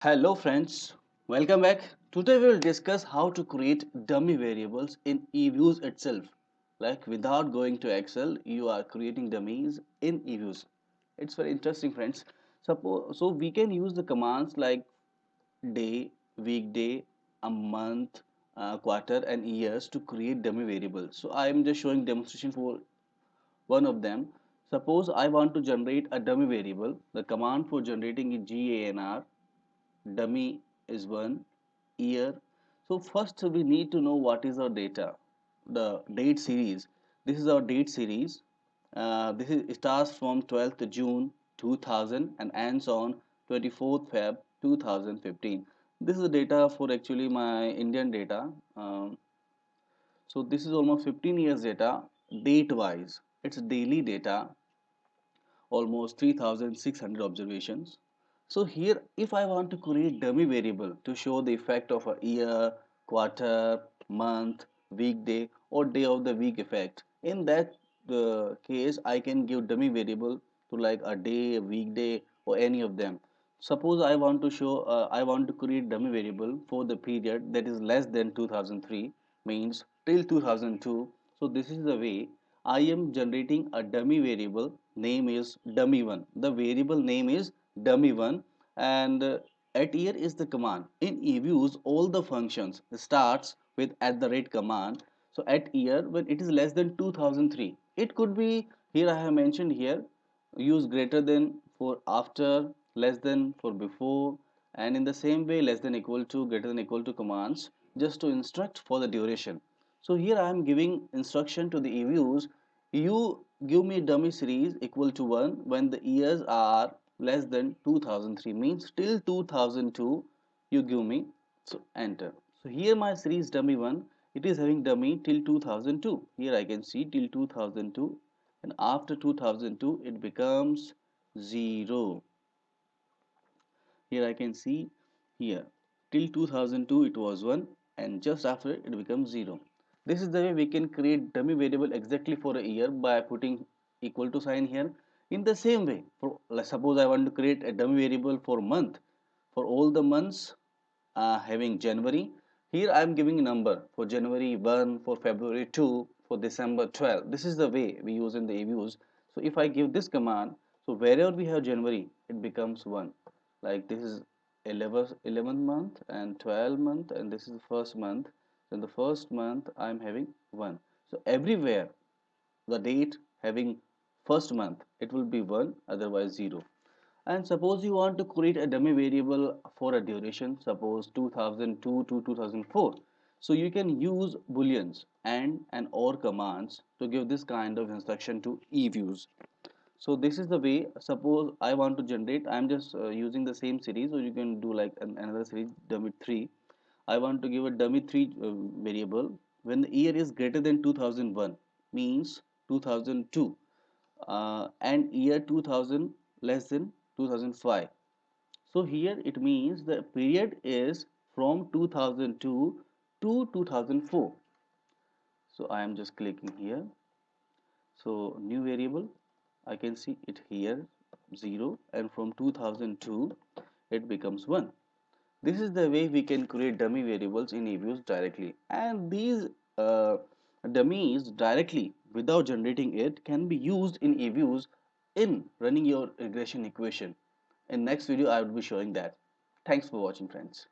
Hello friends, welcome back. Today we will discuss how to create dummy variables in Eviews itself. Like without going to Excel, you are creating dummies in Eviews. It's very interesting friends. Suppose so we can use the commands like day, weekday, a month, quarter and years to create dummy variables. So I am just showing demonstration for one of them. Suppose I want to generate a dummy variable. The command for generating is GANR. Dummy is one, year. So first we need to know what is our data, the date series. This is our date series. It starts from 12th June 2000 and ends on 24th Feb 2015. This is the data for actually my Indian data. So this is almost 15 years data date wise. It's daily data, almost 3600 observations. So here if I want to create dummy variable to show the effect of a year, quarter, month, weekday or day of the week effect, in that case I can give dummy variable to like a day, a weekday or any of them. Suppose I want to show I want to create dummy variable for the period that is less than 2003, means till 2002. So this is the way I am generating a dummy variable, name is dummy1. The variable name is dummy1, and at year is the command. In Eviews all the functions starts with @command. So at year when it is less than 2003, it could be, here I have mentioned here, use greater than for after, less than for before, and in the same way less than equal to, greater than equal to commands just to instruct for the duration. So here I am giving instruction to the Eviews, you give me dummy series equal to 1 when the years are less than 2003, means till 2002 you give me. So enter. So here my series dummy 1, it is having dummy till 2002. Here I can see till 2002, and after 2002 it becomes 0. Here I can see, here till 2002 it was 1 and just after it becomes 0. This is the way we can create dummy variable exactly for a year by putting equal to sign here. In the same way, for suppose I want to create a dummy variable for month, for all the months having January, here I am giving a number for January 1, for February 2, for December 12. This is the way we use in the Eviews. So if I give this command, so wherever we have January it becomes 1, like this is 11th month and 12th month, and this is the first month. So in the first month I am having 1. So everywhere the date having first month it will be 1, otherwise 0. And suppose you want to create a dummy variable for a duration, suppose 2002 to 2004. So you can use booleans and or commands to give this kind of instruction to Eviews. So this is the way. Suppose I want to generate, I'm just using the same series, or you can do like another series dummy 3. I want to give a dummy 3 variable when the year is greater than 2001, means 2002, and year 2000 less than 2005. So here it means the period is from 2002 to 2004. So I am just clicking here. So new variable, I can see it here 0, and from 2002 it becomes 1. This is the way we can create dummy variables in Eviews directly, and these uh, dummies directly without generating it can be used in Eviews in running your regression equation. In next video I will be showing that. Thanks for watching friends.